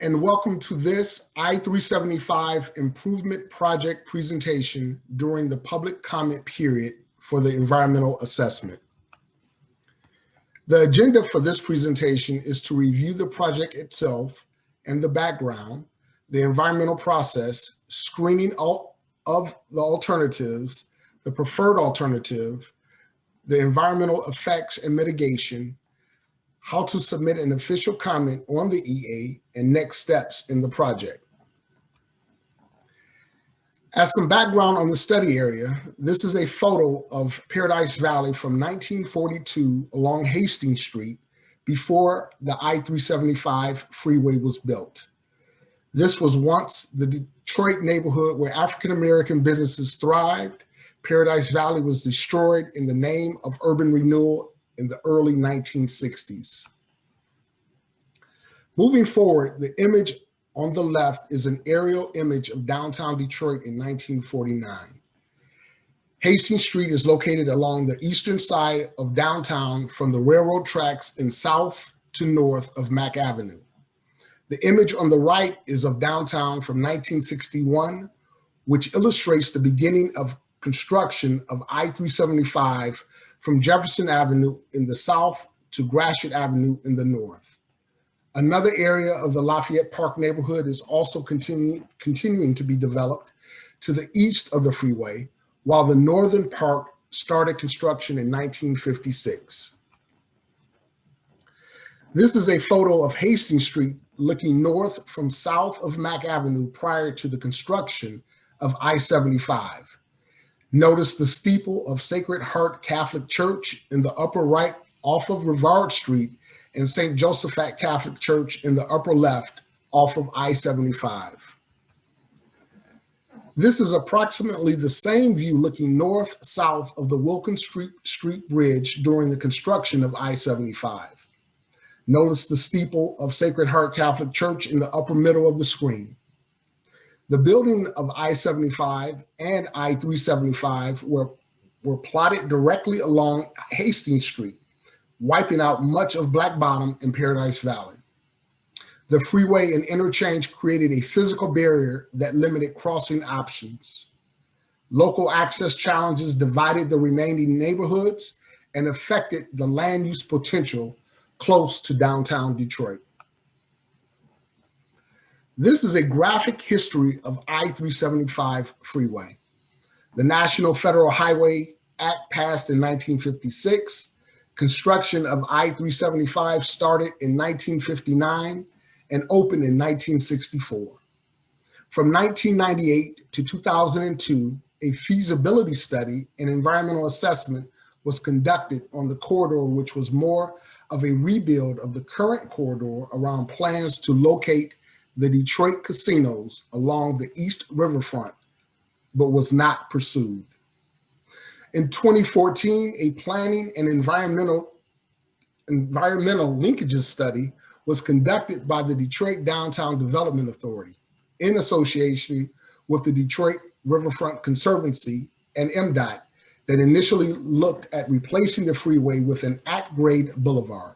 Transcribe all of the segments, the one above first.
and welcome to this I-375 improvement project presentation during the public comment period for the environmental assessment. The agenda for this presentation is to review the project itself and the background, the environmental process, screening of the alternatives, the preferred alternative, the environmental effects and mitigation, how to submit an official comment on the EA, and next steps in the project. As some background on the study area, this is a photo of Paradise Valley from 1942 along Hastings Street before the I-375 freeway was built. This was once the Detroit neighborhood where African-American businesses thrived. Paradise Valley was destroyed in the name of urban renewal in the early 1960s. Moving forward, the image on the left is an aerial image of downtown Detroit in 1949. Hastings Street is located along the eastern side of downtown from the railroad tracks in south to north of Mack Avenue. The image on the right is of downtown from 1961, which illustrates the beginning of construction of I-375 from Jefferson Avenue in the south to Gratiot Avenue in the north. Another area of the Lafayette Park neighborhood is also continuing to be developed to the east of the freeway, while the northern part started construction in 1956. This is a photo of Hastings Street looking north from south of Mack Avenue prior to the construction of I-75. Notice the steeple of Sacred Heart Catholic Church in the upper right off of Rivard Street and St. Josephat Catholic Church in the upper left off of I-75. This is approximately the same view looking north-south of the Wilkins Street Bridge during the construction of I-75. Notice the steeple of Sacred Heart Catholic Church in the upper middle of the screen. The building of I-75 and I-375 were plotted directly along Hastings Street, wiping out much of Black Bottom and Paradise Valley. The freeway and interchange created a physical barrier that limited crossing options. Local access challenges divided the remaining neighborhoods and affected the land use potential close to downtown Detroit. This is a graphic history of I-375 freeway. The National Federal Highway Act passed in 1956. Construction of I-375 started in 1959 and opened in 1964. From 1998 to 2002, a feasibility study and environmental assessment was conducted on the corridor, which was more of a rebuild of the current corridor around plans to locate the Detroit casinos along the East Riverfront, but was not pursued. In 2014, a planning and environmental linkages study was conducted by the Detroit Downtown Development Authority in association with the Detroit Riverfront Conservancy and MDOT that initially looked at replacing the freeway with an at-grade boulevard.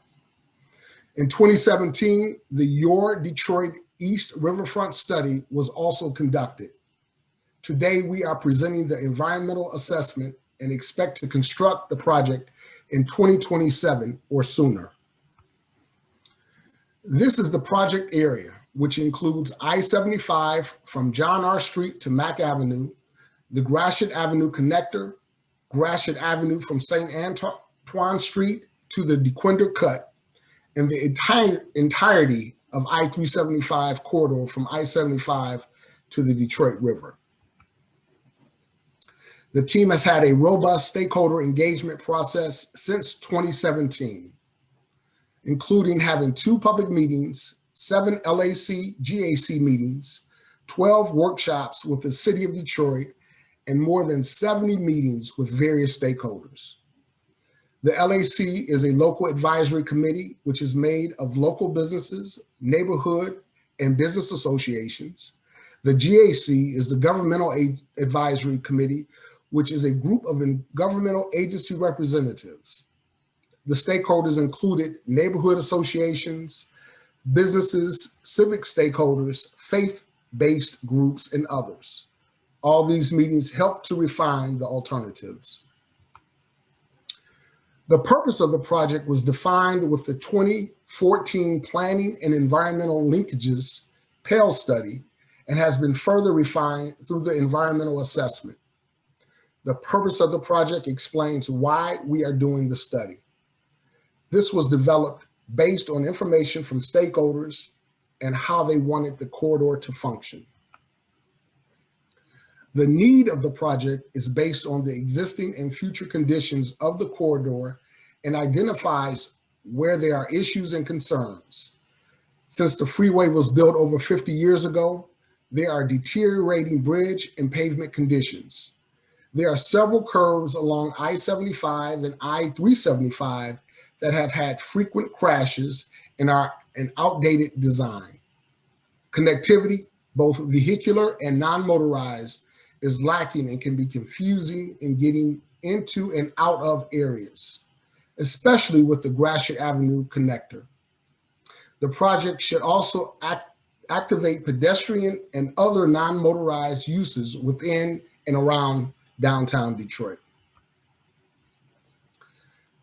In 2017, the Your Detroit East Riverfront study was also conducted. Today, we are presenting the environmental assessment and expect to construct the project in 2027 or sooner. This is the project area, which includes I-75 from John R. Street to Mack Avenue, the Gratiot Avenue connector, Gratiot Avenue from St. Antoine Street to the DeQuinder Cut, and the entirety of I-375 corridor from I-75 to the Detroit River. The team has had a robust stakeholder engagement process since 2017, including having 2 public meetings, 7 LAC-GAC meetings, 12 workshops with the City of Detroit, and more than 70 meetings with various stakeholders. The LAC is a local advisory committee, which is made of local businesses, neighborhood, and business associations. The GAC is the governmental advisory committee, which is a group of governmental agency representatives. The stakeholders included neighborhood associations, businesses, civic stakeholders, faith-based groups, and others. All these meetings help to refine the alternatives. The purpose of the project was defined with the 2014 Planning and Environmental Linkages PALE study and has been further refined through the environmental assessment. The purpose of the project explains why we are doing the study. This was developed based on information from stakeholders and how they wanted the corridor to function. The need of the project is based on the existing and future conditions of the corridor and identifies where there are issues and concerns. Since the freeway was built over 50 years ago, there are deteriorating bridge and pavement conditions. There are several curves along I-75 and I-375 that have had frequent crashes and are an outdated design. Connectivity, both vehicular and non-motorized, is lacking and can be confusing in getting into and out of areas, especially with the Gratiot Avenue connector. The project should also activate pedestrian and other non-motorized uses within and around downtown Detroit.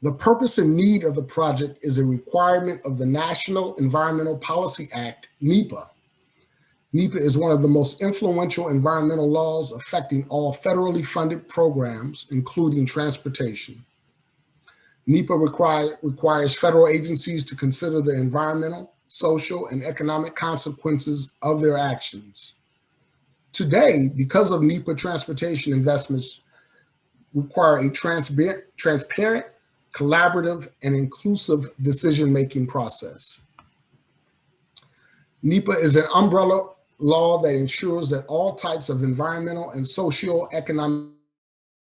The purpose and need of the project is a requirement of the National Environmental Policy Act, NEPA. NEPA is one of the most influential environmental laws affecting all federally funded programs, including transportation. NEPA requires federal agencies to consider the environmental, social, and economic consequences of their actions. Today, because of NEPA, transportation investments require a transparent, collaborative, and inclusive decision-making process. NEPA is an umbrella law that ensures that all types of environmental and socio-economic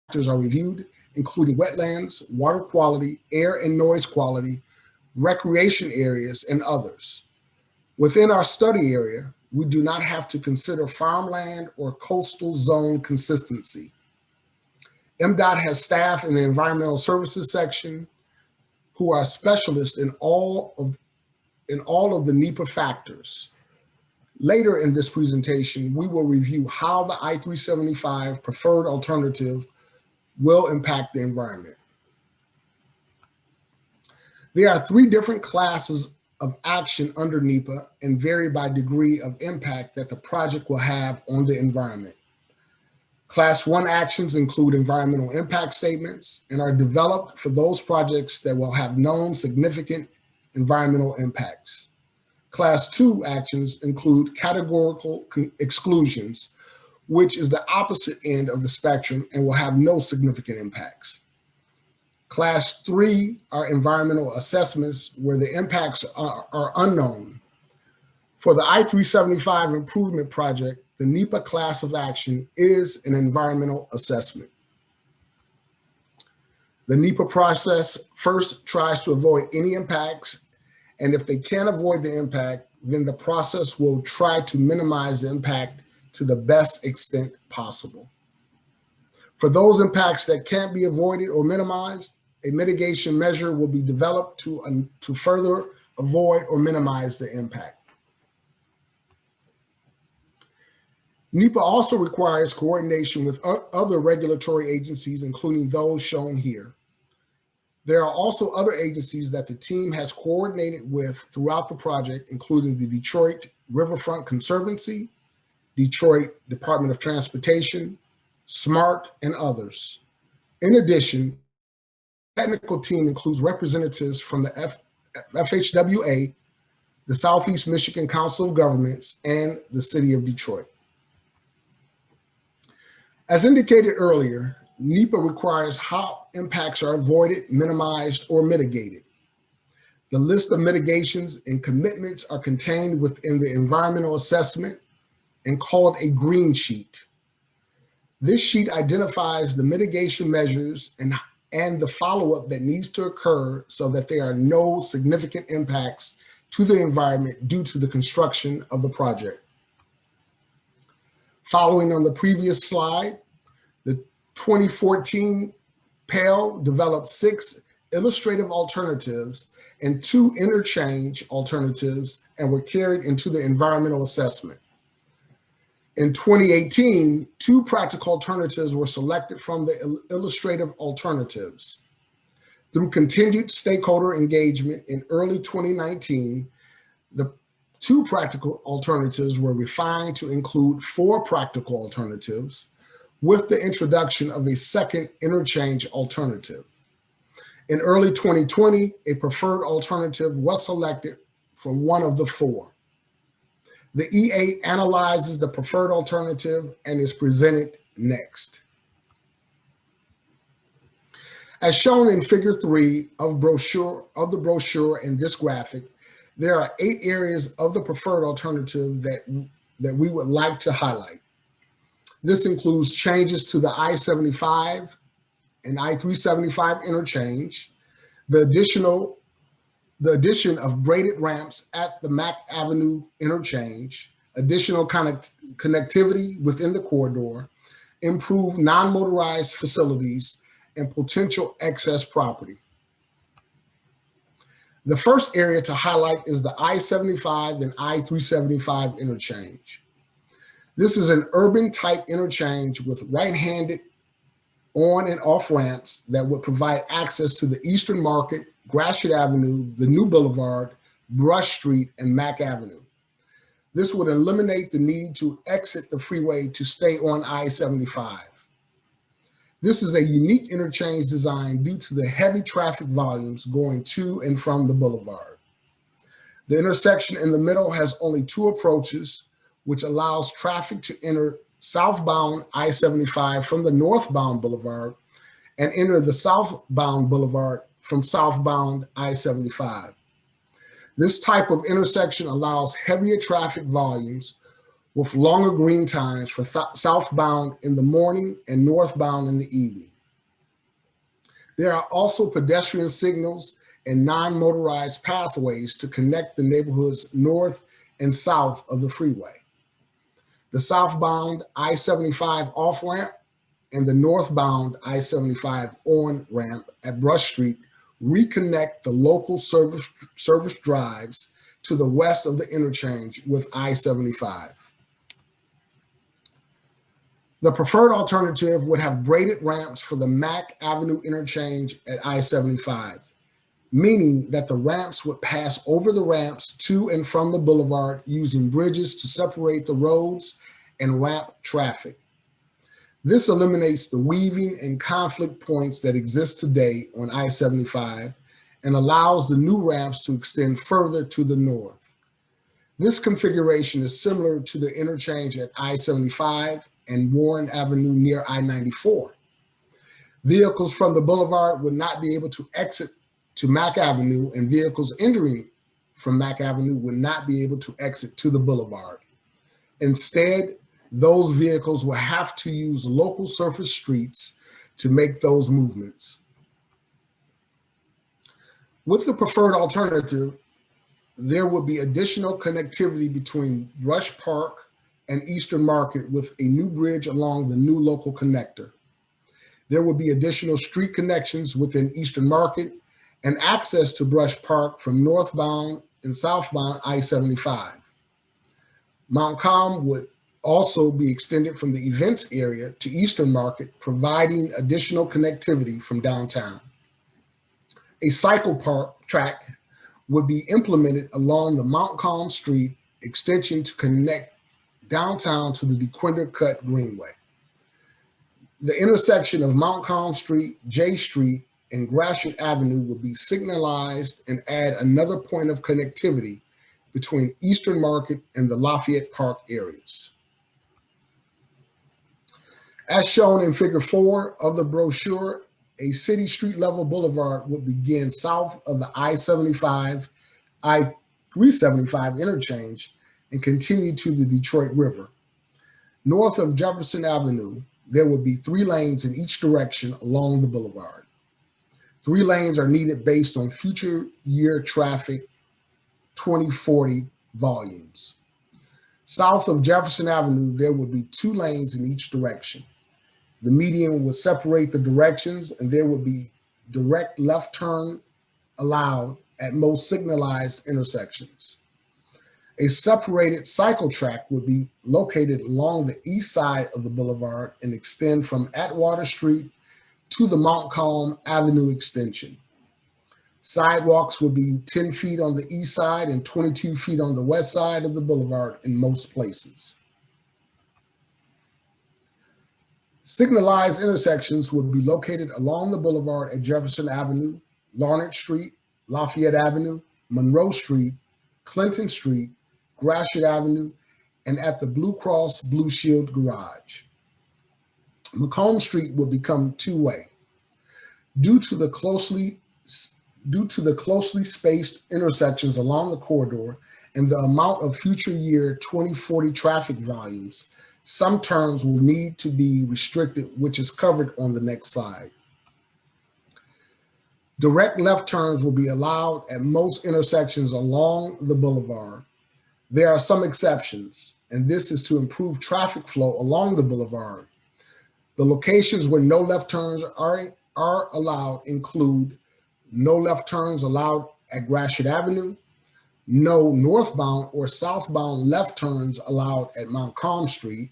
factors are reviewed, including wetlands, water quality, air and noise quality, recreation areas, and others. Within our study area, we do not have to consider farmland or coastal zone consistency. MDOT has staff in the environmental services section who are specialists in all of the NEPA factors. Later in this presentation, we will review how the I-375 preferred alternative will impact the environment. There are three different classes of action under NEPA and vary by degree of impact that the project will have on the environment. Class 1 actions include environmental impact statements and are developed for those projects that will have known significant environmental impacts. Class 2 actions include categorical exclusions, which is the opposite end of the spectrum and will have no significant impacts. Class 3 are environmental assessments where the impacts are unknown. For the I-375 improvement project, the NEPA class of action is an environmental assessment. The NEPA process first tries to avoid any impacts, and if they can't avoid the impact, then the process will try to minimize the impact to the best extent possible. For those impacts that can't be avoided or minimized, a mitigation measure will be developed to further avoid or minimize the impact. NEPA also requires coordination with other regulatory agencies, including those shown here. There are also other agencies that the team has coordinated with throughout the project, including the Detroit Riverfront Conservancy, Detroit Department of Transportation, SMART, and others. In addition, the technical team includes representatives from the FHWA, the Southeast Michigan Council of Governments, and the City of Detroit. As indicated earlier, NEPA requires how impacts are avoided, minimized, or mitigated. The list of mitigations and commitments are contained within the environmental assessment and called a green sheet. This sheet identifies the mitigation measures and the follow-up that needs to occur so that there are no significant impacts to the environment due to the construction of the project. Following on the previous slide, the 2014 PALE developed 6 illustrative alternatives and 2 interchange alternatives and were carried into the environmental assessment. In 2018, 2 practical alternatives were selected from the illustrative alternatives. Through continued stakeholder engagement in early 2019, the 2 practical alternatives were refined to include 4 practical alternatives, with the introduction of a second interchange alternative. In early 2020, a preferred alternative was selected from one of the 4. The EA analyzes the preferred alternative and is presented next. As shown in Figure 3 of the brochure in this graphic, there are 8 areas of the preferred alternative that we would like to highlight. This includes changes to the I-75 and I-375 interchange, the addition of braided ramps at the Mack Avenue interchange, additional connectivity within the corridor, improved non-motorized facilities, and potential excess property. The first area to highlight is the I-75 and I-375 interchange. This is an urban type interchange with right-handed on and off ramps that would provide access to the Eastern Market, Gratiot Avenue, the New Boulevard, Brush Street, and Mack Avenue. This would eliminate the need to exit the freeway to stay on I-75. This is a unique interchange design due to the heavy traffic volumes going to and from the boulevard. The intersection in the middle has only 2 approaches, which allows traffic to enter southbound I-75 from the northbound boulevard and enter the southbound boulevard from southbound I-75. This type of intersection allows heavier traffic volumes with longer green times for southbound in the morning and northbound in the evening. There are also pedestrian signals and non-motorized pathways to connect the neighborhoods north and south of the freeway. The southbound I-75 off-ramp and the northbound I-75 on-ramp at Brush Street reconnect the local service drives to the west of the interchange with I-75. The preferred alternative would have braided ramps for the Mack Avenue interchange at I-75, meaning that the ramps would pass over the ramps to and from the boulevard using bridges to separate the roads and ramp traffic. This eliminates the weaving and conflict points that exist today on I-75 and allows the new ramps to extend further to the north. This configuration is similar to the interchange at I-75 and Warren Avenue near I-94. Vehicles from the boulevard would not be able to exit to Mack Avenue, and vehicles entering from Mack Avenue would not be able to exit to the boulevard. Instead, those vehicles will have to use local surface streets to make those movements. With the preferred alternative, there would be additional connectivity between Brush Park and Eastern Market with a new bridge along the new local connector. There would be additional street connections within Eastern Market and access to Brush Park from northbound and southbound I-75. Mount Calm would also be extended from the events area to Eastern Market, providing additional connectivity from downtown. A cycle park track would be implemented along the Mount Calm Street extension to connect downtown to the DeQuinder Cut Greenway. The intersection of Mount Calm Street, J Street, and Gratiot Avenue would be signalized and add another point of connectivity between Eastern Market and the Lafayette Park areas. As shown in Figure 4 of the brochure, a city street level boulevard would begin south of the I-75, I-375 interchange and continue to the Detroit River. North of Jefferson Avenue, there would be 3 lanes in each direction along the boulevard. 3 lanes are needed based on future year traffic 2040 volumes. South of Jefferson Avenue, there would be 2 lanes in each direction. The median would separate the directions and there would be direct left turn allowed at most signalized intersections. A separated cycle track would be located along the east side of the boulevard and extend from Atwater Street to the Montcalm Avenue extension. Sidewalks would be 10 feet on the east side and 22 feet on the west side of the boulevard in most places. Signalized intersections would be located along the boulevard at Jefferson Avenue, Larned Street, Lafayette Avenue, Monroe Street, Clinton Street, Gratiot Avenue, and at the Blue Cross Blue Shield Garage. Macomb Street will become two-way. Due to the closely spaced intersections along the corridor and the amount of future year 2040 traffic volumes, some turns will need to be restricted, which is covered on the next slide. Direct left turns will be allowed at most intersections along the boulevard. There are some exceptions, and this is to improve traffic flow along the boulevard. The locations where no left turns are allowed include no left turns allowed at Gratiot Avenue, no northbound or southbound left turns allowed at Montcalm Street,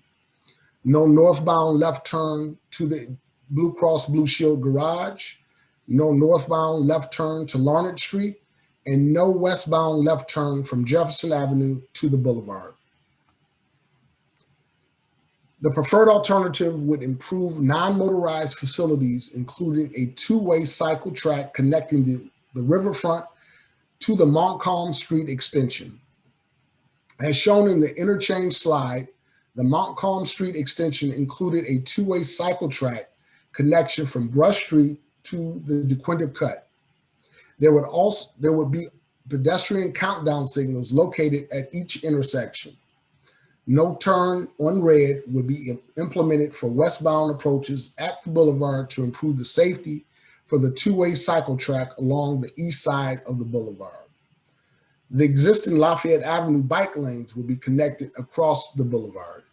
no northbound left turn to the Blue Cross Blue Shield Garage, no northbound left turn to Larned Street, and no westbound left turn from Jefferson Avenue to the boulevard. The preferred alternative would improve non-motorized facilities, including a two-way cycle track connecting the riverfront to the Montcalm Street extension. As shown in the interchange slide, the Montcalm Street extension included a two-way cycle track connection from Brush Street to the DeQuinta Cut. There would be pedestrian countdown signals located at each intersection. No turn on red would be implemented for westbound approaches at the boulevard to improve the safety for the two-way cycle track along the east side of the boulevard. The existing Lafayette Avenue bike lanes will be connected across the boulevard.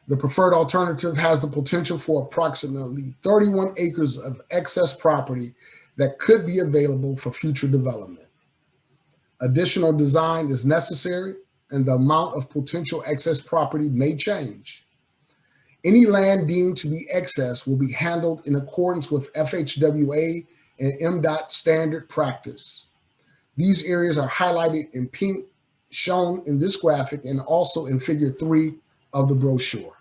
The preferred alternative has the potential for approximately 31 acres of excess property that could be available for future development. Additional design is necessary, and the amount of potential excess property may change. Any land deemed to be excess will be handled in accordance with FHWA and MDOT standard practice. These areas are highlighted in pink, shown in this graphic and also in Figure 3 of the brochure.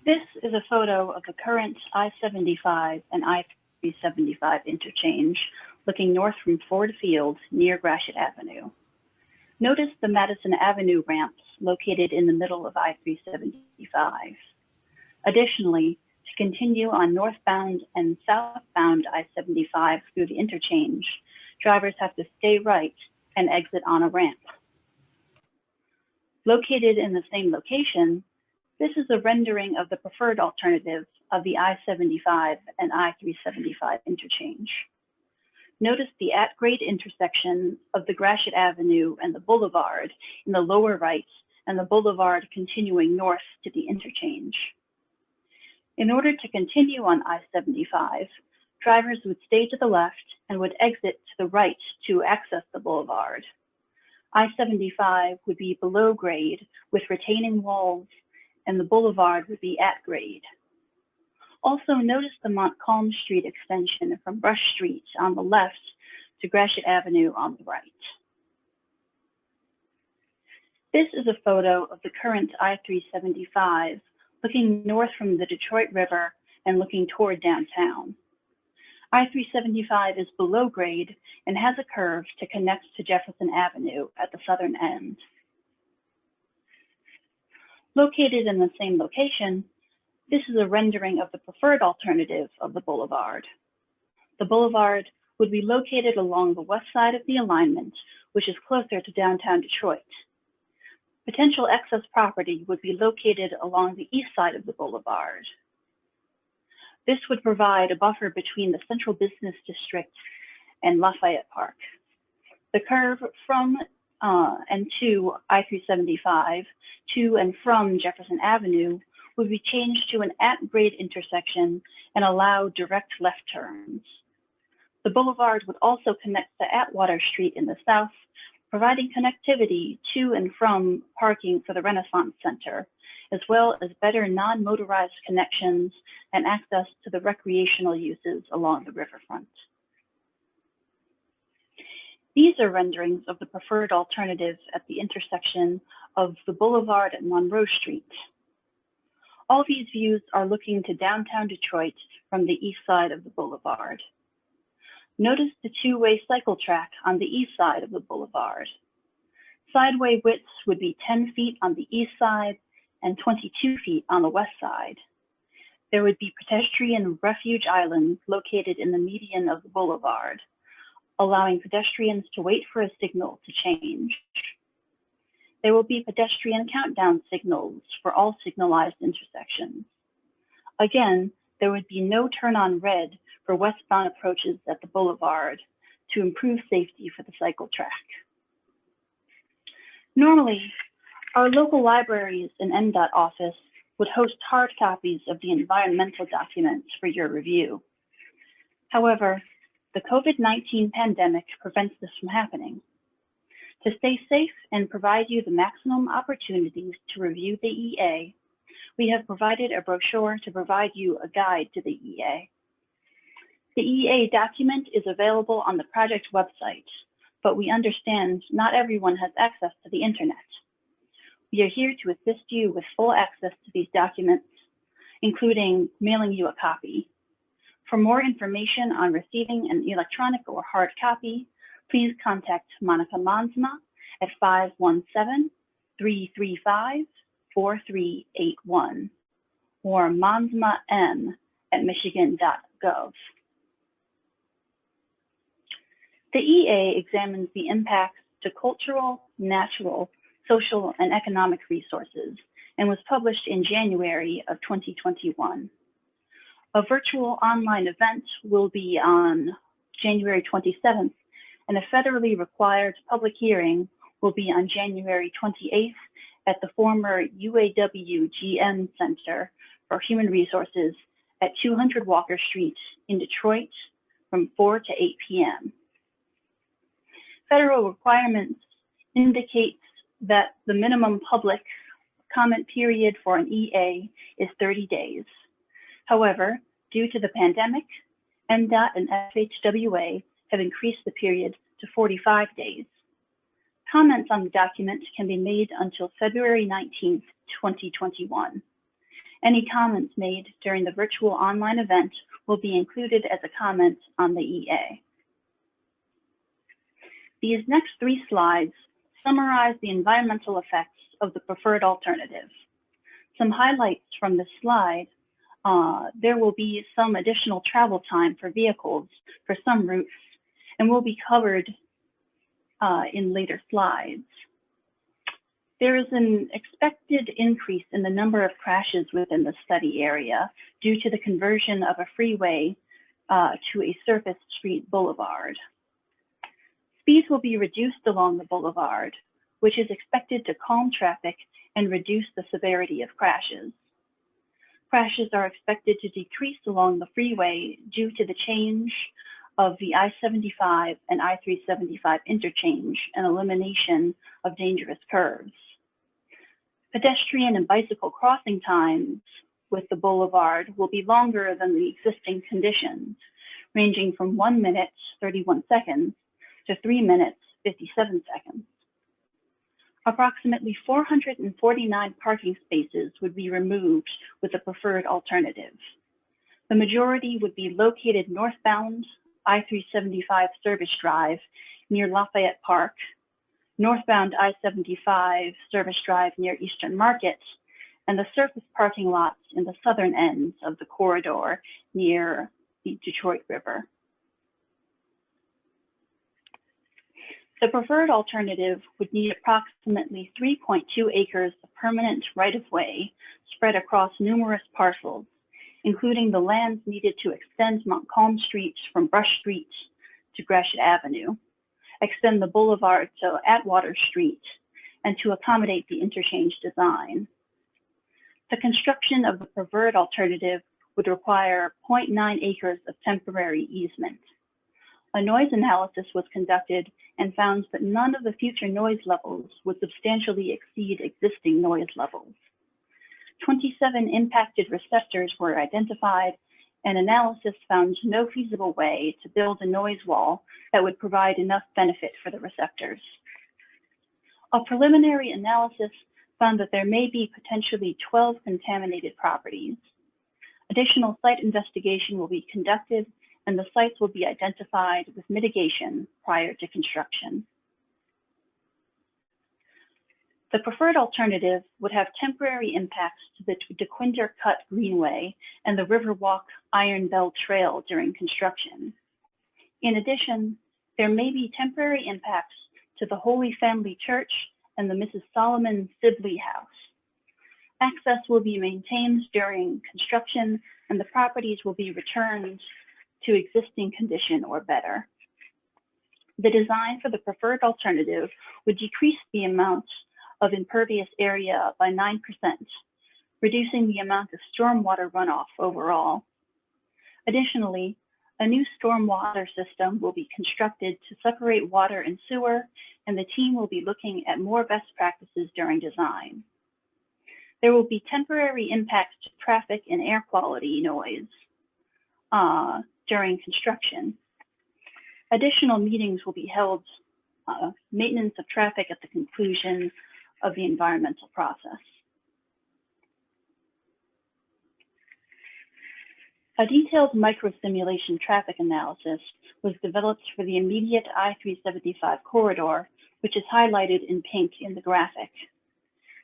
This is a photo of the current I-75 and I-375 interchange looking north from Ford Field near Gratiot Avenue. Notice the Madison Avenue ramps located in the middle of I-375. Additionally, to continue on northbound and southbound I-75 through the interchange, drivers have to stay right and exit on a ramp. Located in the same location, this is a rendering of the preferred alternative of the I-75 and I-375 interchange. Notice the at-grade intersection of the Gratiot Avenue and the boulevard in the lower right, and the boulevard continuing north to the interchange. In order to continue on I-75, drivers would stay to the left and would exit to the right to access the boulevard. I-75 would be below grade with retaining walls, and the boulevard would be at grade. Also, notice the Montcalm Street extension from Brush Street on the left to Gratiot Avenue on the right. This is a photo of the current I-375 looking north from the Detroit River and looking toward downtown. I-375 is below grade and has a curve to connect to Jefferson Avenue at the southern end. Located in the same location, this is a rendering of the preferred alternative of the boulevard. The boulevard would be located along the west side of the alignment, which is closer to downtown Detroit. Potential excess property would be located along the east side of the boulevard. This would provide a buffer between the Central Business District and Lafayette Park. The curve from and to I-375 to and from Jefferson Avenue would be changed to an at-grade intersection and allow direct left turns. The boulevard would also connect to Atwater Street in the south, providing connectivity to and from parking for the Renaissance Center, as well as better non-motorized connections and access to the recreational uses along the riverfront. These are renderings of the preferred alternative at the intersection of the boulevard and Monroe Street. All these views are looking to downtown Detroit from the east side of the boulevard. Notice the two-way cycle track on the east side of the boulevard. Sideway widths would be 10 feet on the east side and 22 feet on the west side. There would be pedestrian refuge islands located in the median of the boulevard, allowing pedestrians to wait for a signal to change. There will be pedestrian countdown signals for all signalized intersections. Again, there would be no turn on red for westbound approaches at the boulevard to improve safety for the cycle track. Normally, our local libraries and NDOT office would host hard copies of the environmental documents for your review. However, the COVID-19 pandemic prevents this from happening. To stay safe and provide you the maximum opportunities to review the EA, we have provided a brochure to provide you a guide to the EA. The EA document is available on the project website, but we understand not everyone has access to the internet. We are here to assist you with full access to these documents, including mailing you a copy. For more information on receiving an electronic or hard copy, please contact Monica Mansma at 517-335-4381 or mansma@michigan.gov. The EA examines the impacts to cultural, natural, social, and economic resources and was published in January of 2021. A virtual online event will be on January 27th, and a federally required public hearing will be on January 28th at the former UAW-GM Center for Human Resources at 200 Walker Street in Detroit from 4 to 8 p.m. Federal requirements indicate that the minimum public comment period for an EA is 30 days. However, due to the pandemic, NDOT and FHWA have increased the period to 45 days. Comments on the document can be made until February 19th, 2021. Any comments made during the virtual online event will be included as a comment on the EA. These next three slides summarize the environmental effects of the preferred alternative. Some highlights from this slide: there will be some additional travel time for vehicles for some routes and will be covered in later slides. There is an expected increase in the number of crashes within the study area due to the conversion of a freeway to a surface street boulevard. Speeds will be reduced along the boulevard, which is expected to calm traffic and reduce the severity of crashes. Crashes are expected to decrease along the freeway due to the change of the I-75 and I-375 interchange and elimination of dangerous curves. Pedestrian and bicycle crossing times with the boulevard will be longer than the existing conditions, ranging from 1 minute, 31 seconds to 3 minutes, 57 seconds. Approximately 449 parking spaces would be removed with the preferred alternative. The majority would be located northbound I-375 Service Drive near Lafayette Park, northbound I-75 Service Drive near Eastern Market, and the surface parking lots in the southern ends of the corridor near the Detroit River. The preferred alternative would need approximately 3.2 acres of permanent right-of-way spread across numerous parcels, including the lands needed to extend Montcalm Street from Brush Street to Gratiot Avenue, extend the boulevard to Atwater Street, and to accommodate the interchange design. The construction of the preferred alternative would require 0.9 acres of temporary easement. A noise analysis was conducted and found that none of the future noise levels would substantially exceed existing noise levels. 27 impacted receptors were identified, and analysis found no feasible way to build a noise wall that would provide enough benefit for the receptors. A preliminary analysis found that there may be potentially 12 contaminated properties. Additional site investigation will be conducted, and the sites will be identified with mitigation prior to construction. The preferred alternative would have temporary impacts to the DeQuinter Cut Greenway and the Riverwalk Iron Bell Trail during construction. In addition, there may be temporary impacts to the Holy Family Church and the Mrs. Solomon Sibley House. Access will be maintained during construction, and the properties will be returned to existing condition or better. The design for the preferred alternative would decrease the amount of impervious area by 9%, reducing the amount of stormwater runoff overall. Additionally, a new stormwater system will be constructed to separate water and sewer, and the team will be looking at more best practices during design. There will be temporary impacts to traffic and air quality noise during construction. Additional meetings will be held, maintenance of traffic at the conclusion of the environmental process. A detailed microsimulation traffic analysis was developed for the immediate I-375 corridor, which is highlighted in pink in the graphic.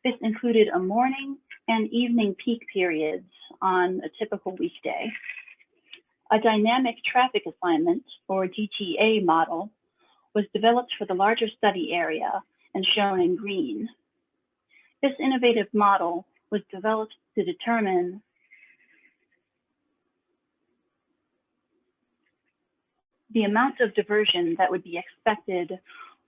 This included a morning and evening peak periods on a typical weekday. A dynamic traffic assignment, or DTA model, was developed for the larger study area and shown in green. This innovative model was developed to determine the amount of diversion that would be expected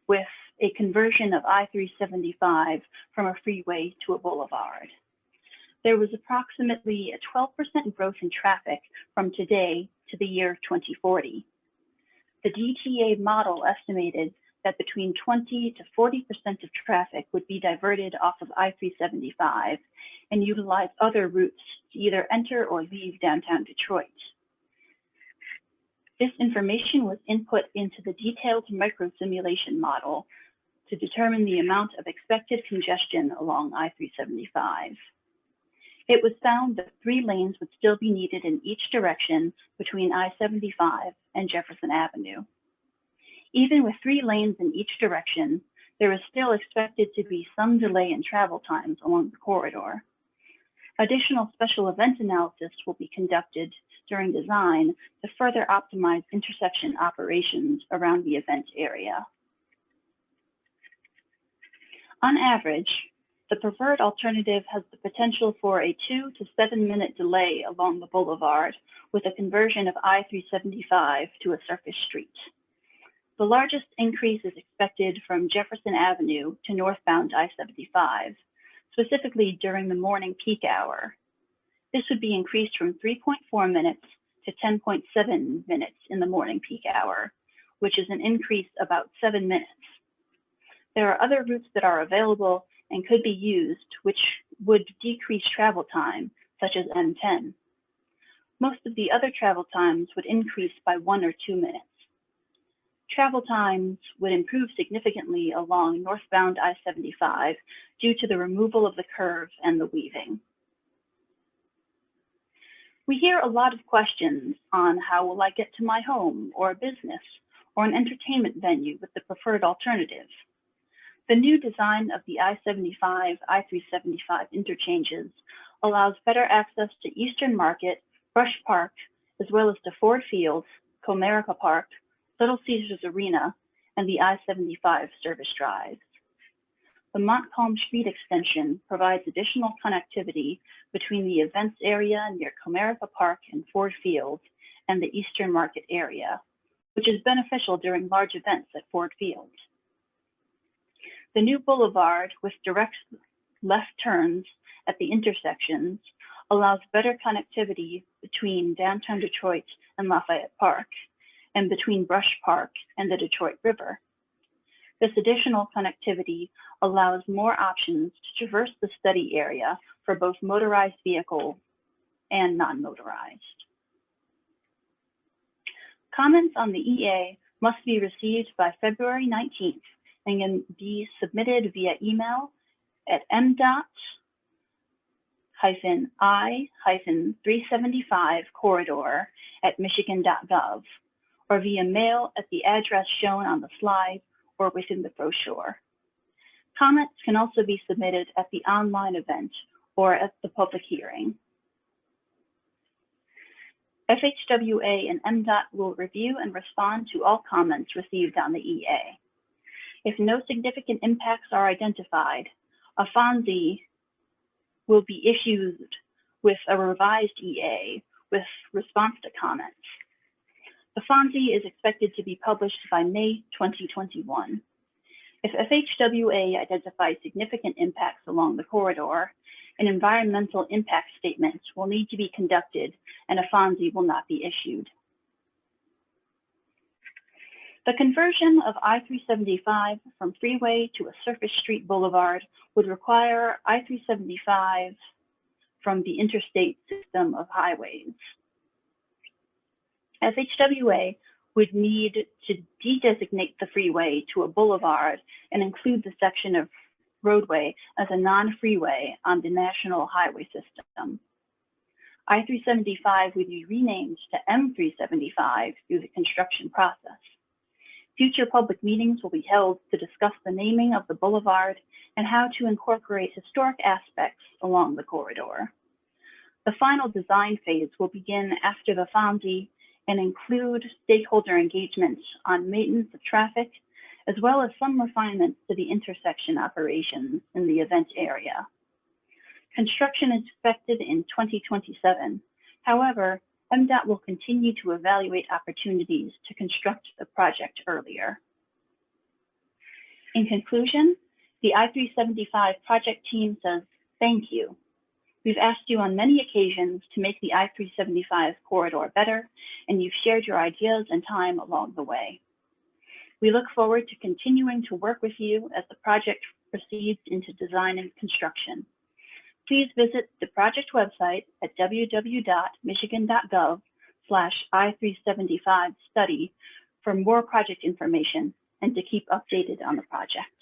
with a conversion of I-375 from a freeway to a boulevard. There was approximately a 12% growth in traffic from today to the year 2040. The DTA model estimated that between 20 to 40% of traffic would be diverted off of I-375 and utilize other routes to either enter or leave downtown Detroit. This information was input into the detailed microsimulation model to determine the amount of expected congestion along I-375. It was found that 3 lanes would still be needed in each direction between I-75 and Jefferson Avenue. Even with 3 lanes in each direction, there is still expected to be some delay in travel times along the corridor. Additional special event analysis will be conducted during design to further optimize intersection operations around the event area. On average, the preferred alternative has the potential for a 2 to 7 minute delay along the boulevard with a conversion of I-375 to a surface street. The largest increase is expected from Jefferson Avenue to northbound I-75, specifically during the morning peak hour. This would be increased from 3.4 minutes to 10.7 minutes in the morning peak hour, which is an increase about 7 minutes. There are other routes that are available and could be used, which would decrease travel time, such as M10. Most of the other travel times would increase by 1 or 2 minutes. Travel times would improve significantly along northbound I-75 due to the removal of the curve and the weaving. We hear a lot of questions on how will I get to my home or business or an entertainment venue with the preferred alternative. The new design of the I-75, I-375 interchanges allows better access to Eastern Market, Brush Park, as well as to Ford Field, Comerica Park, Little Caesars Arena, and the I-75 service drives. The Montcalm Street extension provides additional connectivity between the events area near Comerica Park and Ford Field and the Eastern Market area, which is beneficial during large events at Ford Field. The new boulevard with direct left turns at the intersections allows better connectivity between downtown Detroit and Lafayette Park, and between Brush Park and the Detroit River. This additional connectivity allows more options to traverse the study area for both motorized vehicles and non-motorized. Comments on the EA must be received by February 19th and can be submitted via email at mdot-I-375corridor@michigan.gov or via mail at the address shown on the slide or within the brochure. Comments can also be submitted at the online event or at the public hearing. FHWA and MDOT will review and respond to all comments received on the EA. If no significant impacts are identified, a FONSI will be issued with a revised EA with response to comments. The FONSI is expected to be published by May 2021. If FHWA identifies significant impacts along the corridor, an environmental impact statement will need to be conducted and a FONSI will not be issued. The conversion of I-375 from freeway to a surface street boulevard would require I-375 from the interstate system of highways. FHWA would need to de-designate the freeway to a boulevard and include the section of roadway as a non-freeway on the national highway system. I-375 would be renamed to M-375 through the construction process. Future public meetings will be held to discuss the naming of the boulevard and how to incorporate historic aspects along the corridor. The final design phase will begin after the FONSI and include stakeholder engagement on maintenance of traffic, as well as some refinements to the intersection operations in the event area. Construction is expected in 2027. However, MDOT will continue to evaluate opportunities to construct the project earlier. In conclusion, the I-375 project team says, thank you. We've asked you on many occasions to make the I-375 corridor better, and you've shared your ideas and time along the way. We look forward to continuing to work with you as the project proceeds into design and construction. Please visit the project website at www.michigan.gov/I-375study for more project information and to keep updated on the project.